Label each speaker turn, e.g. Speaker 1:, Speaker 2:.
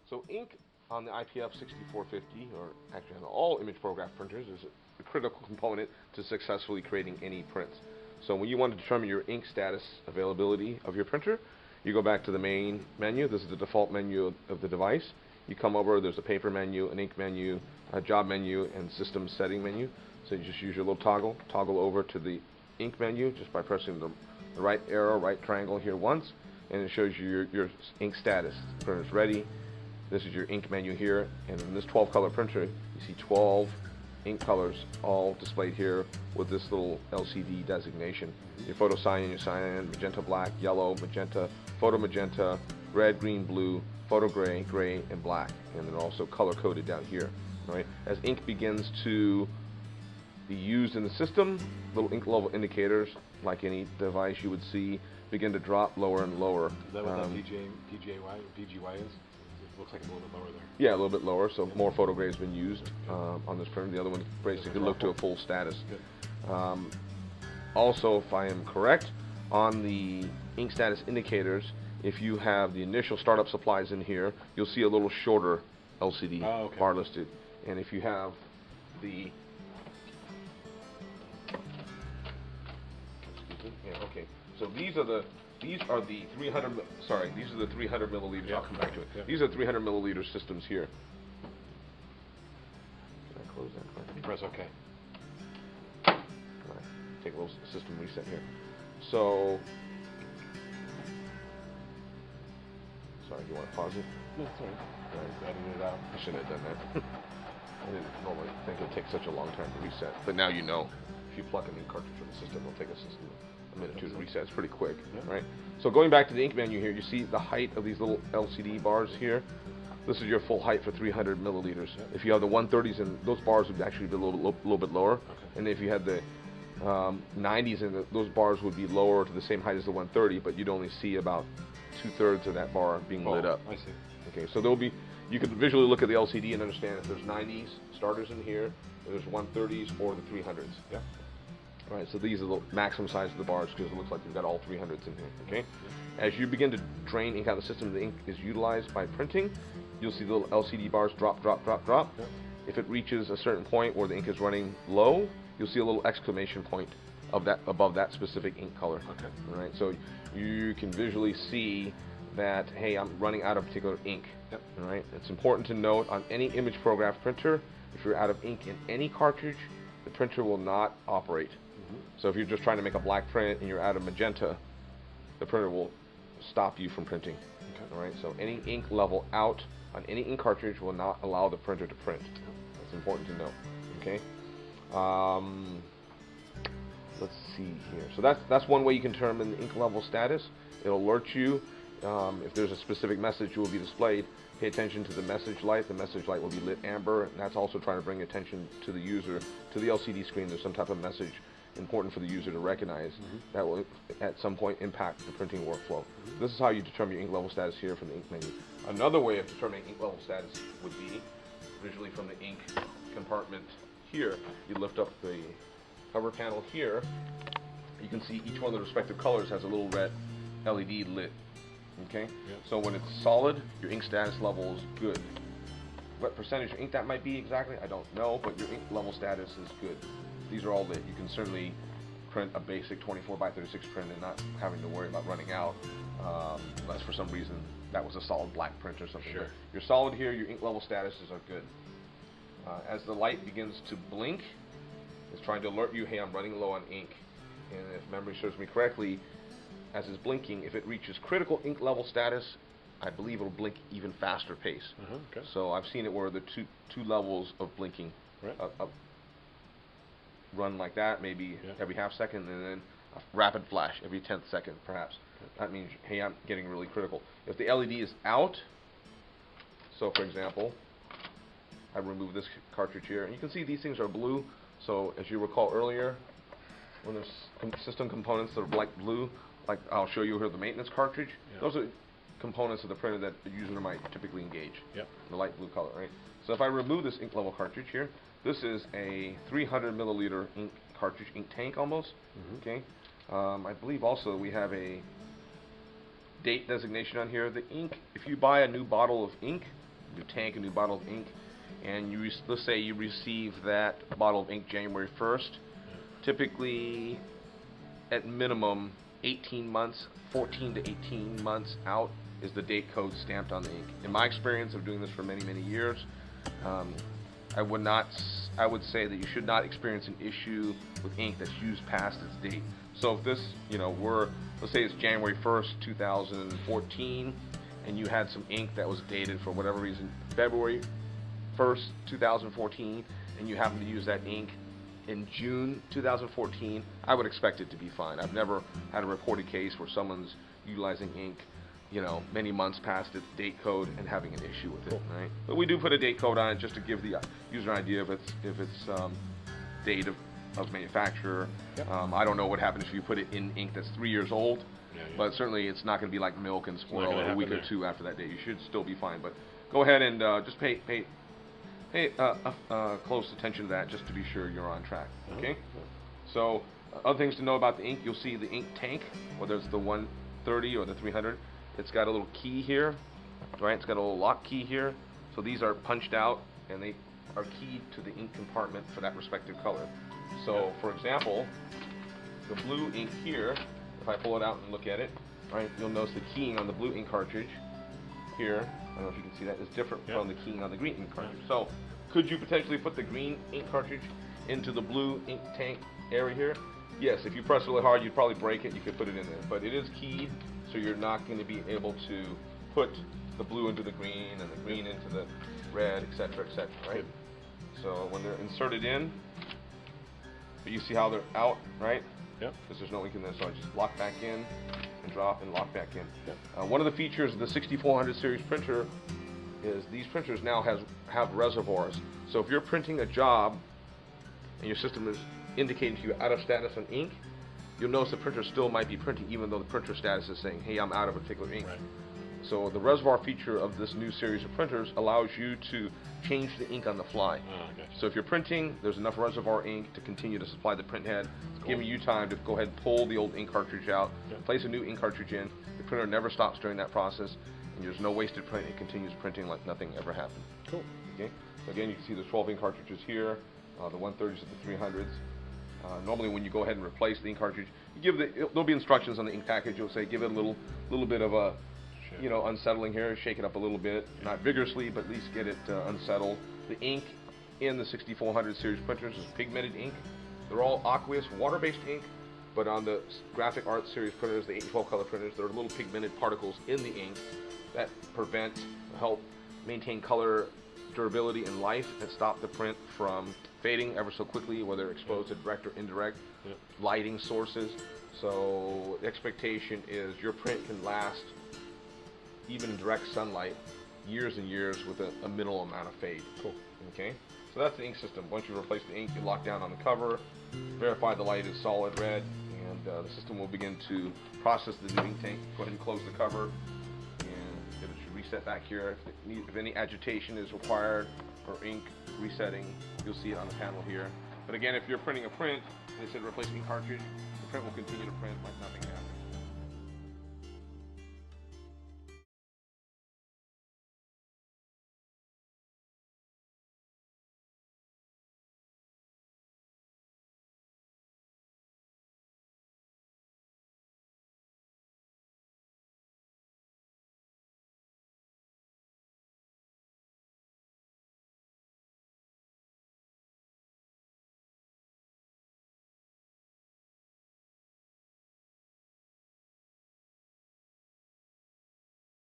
Speaker 1: So ink on the IPF6450, or actually on all image photograph printers, is a critical component to successfully creating any prints. So when you want to determine your ink status availability of your printer, you go back to the main menu. This is the default menu of the device. You come over, there's a paper menu, an ink menu, a job menu, and system setting menu. So you just use your little toggle over to the ink menu just by pressing the right arrow, right triangle here once, and it shows you your ink status. The printer's ready. This is your ink menu here, and in this 12 color printer, you see 12 ink colors all displayed here with this little LCD designation. Your photo cyan, your cyan, magenta black, yellow, magenta, photo magenta, red, green, blue, photo gray, gray, and black, and then also color coded down here. Right? As ink begins to be used in the system, little ink level indicators, like any device you would see, begin to drop lower and lower.
Speaker 2: Is that what that PGY is? It looks like a little bit lower there.
Speaker 1: Yeah, a little bit lower, so more photo gray has been used on this printer. The other one basically look to a full status. Also, if I am correct, on the ink status indicators, if you have the initial startup supplies in here, you'll see a little shorter LCD bar listed. And if you have the so these are the 300. Sorry, these are the 300 milliliters. I'll come back to it. These are 300 milliliter systems here. Can I close that?
Speaker 2: Press OK.
Speaker 1: Right. Take a little system reset here. So, sorry, do you want to pause it?
Speaker 2: No, it's all right. Editing it out.
Speaker 1: I shouldn't have done that. I didn't normally think it would take such a long time to reset, but now you know. If you plug an ink cartridge from the system, it'll take a minute or two to reset. It's pretty quick, right? So going back to the ink menu here, you see the height of these little LCD bars here. This is your full height for 300 milliliters. If you have the 130s, and those bars would actually be a little bit lower. And if you had the 90s, and those bars would be lower to the same height as the 130, but you'd only see about 2/3 of that bar being lit up.
Speaker 2: I see.
Speaker 1: Okay, so there'll be, you could visually look at the LCD and understand if there's 90s starters in here, if there's 130s, or the 300s.
Speaker 2: Yeah.
Speaker 1: All right, so these are the maximum size of the bars because it looks like you've got all 300s in here, okay? As you begin to drain ink out of the system, the ink is utilized by printing. You'll see the little LCD bars drop. If it reaches a certain point where the ink is running low, you'll see a little exclamation point above that specific ink color.
Speaker 2: Okay.
Speaker 1: All right, so you can visually see that, hey, I'm running out of particular ink.
Speaker 2: Yep.
Speaker 1: All right, it's important to note on any image photograph printer, if you're out of ink in any cartridge, the printer will not operate. So if you're just trying to make a black print and you're out of magenta, the printer will stop you from printing. All right, so any ink level out on any ink cartridge will not allow the printer to print. That's important to know. Okay. Let's see here. So that's one way you can determine the ink level status. It'll alert you if there's a specific message will be displayed. Pay attention to the message light. The message light will be lit amber, and that's also trying to bring attention to the user to the LCD screen. There's some type of message important for the user to recognize that will at some point impact the printing workflow. This is how you determine your ink level status here from the ink menu. Another way of determining ink level status would be visually from the ink compartment here. You lift up the cover panel here. You can see each one of the respective colors has a little red LED lit. Okay? So when it's solid, your ink status level is good. What percentage of ink that might be exactly, I don't know, but your ink level status is good. These are all lit. You can certainly print a basic 24x36 print and not having to worry about running out, unless for some reason that was a solid black print or something. But you're solid here, your ink level statuses are good. As the light begins to blink, it's trying to alert you, hey, I'm running low on ink. And if memory serves me correctly, as it's blinking, if it reaches critical ink level status, I believe it'll blink even faster pace. So I've seen it where the two levels of blinking run like that, maybe every half second, and then a rapid flash every 10th second, perhaps. That means, hey, I'm getting really critical. If the LED is out, so for example, I remove this cartridge here, and you can see these things are blue. So as you recall earlier, when there's system components that are like blue, like I'll show you here the maintenance cartridge, those are components of the printer that the user might typically engage. The light blue color, right? So if I remove this ink level cartridge here, this is a 300 milliliter ink cartridge, ink tank almost. Okay. I believe also we have a date designation on here. The ink, if you buy a new bottle of ink, new tank, a new bottle of ink, and let's say you receive that bottle of ink January 1st. Typically, at minimum, 18 months, 14 to 18 months out is the date code stamped on the ink. In my experience of doing this for many, many years, I would say that you should not experience an issue with ink that's used past its date. So if this, let's say it's January 1st, 2014, and you had some ink that was dated for whatever reason, February 1st, 2014, and you happen to use that ink in June 2014, I would expect it to be fine. I've never had a reported case where someone's utilizing ink, many months past its date code and having an issue with it, right? But we do put a date code on it just to give the user an idea of its date of manufacturer.
Speaker 2: Yep.
Speaker 1: I don't know what happens if you put it in ink that's 3 years old, but certainly it's not going to be like milk and spoil a week or two after that date. You should still be fine. But go ahead and just pay close attention to that just to be sure you're on track. Okay. So other things to know about the ink, you'll see the ink tank, whether it's the 130 or the 300. It's got a little key here, right? It's got a little lock key here. So these are punched out and they are keyed to the ink compartment for that respective color. So for example, the blue ink here, if I pull it out and look at it, right, you'll notice the keying on the blue ink cartridge here, I don't know if you can see that, is different from the keying on the green ink cartridge. So could you potentially put the green ink cartridge into the blue ink tank area here? Yes, if you press really hard, you'd probably break it. You could put it in there, but it is keyed, so you're not going to be able to put the blue into the green and the green into the red, etc., etc., right? So when they're inserted in, but you see how they're out, right?
Speaker 2: Yep. Because
Speaker 1: there's no ink in there, so I just lock back in and drop and lock back in. Yep. One of the features of the 6400 series printer is these printers now have reservoirs. So if you're printing a job and your system is indicating to you out of status on ink, you'll notice the printer still might be printing even though the printer status is saying, hey, I'm out of a particular ink.
Speaker 2: Right.
Speaker 1: So the reservoir feature of this new series of printers allows you to change the ink on the fly.
Speaker 2: Gotcha.
Speaker 1: So if you're printing, there's enough reservoir ink to continue to supply the print head, giving you time to go ahead and pull the old ink cartridge out, place a new ink cartridge in. The printer never stops during that process, and there's no wasted print. It continues printing like nothing ever happened.
Speaker 2: Cool.
Speaker 1: Okay. So again, you can see the 12 ink cartridges here, the 130s and the 300s. Normally, when you go ahead and replace the ink cartridge, there'll be instructions on the ink package. You'll say give it a little bit of a unsettling here, shake it up a little bit, not vigorously, but at least get it unsettled. The ink in the 6400 series printers is pigmented ink. They're all aqueous, water-based ink, but on the graphic art series printers, the 8 and 12 color printers, there are little pigmented particles in the ink that help maintain color durability and life and stop the print from fading ever so quickly, whether exposed to direct or indirect lighting sources. So the expectation is your print can last even in direct sunlight years and years with a minimal amount of fade.
Speaker 2: Cool.
Speaker 1: Okay, so that's the ink system. Once you replace the ink, you lock down on the cover, verify the light is solid red, and the system will begin to process the new ink tank. Go ahead and close the cover, and it should reset back here. If any agitation is required or ink resetting, you'll see it on the panel here. But again, if you're printing a print and they said replace ink cartridge, the print will continue to print like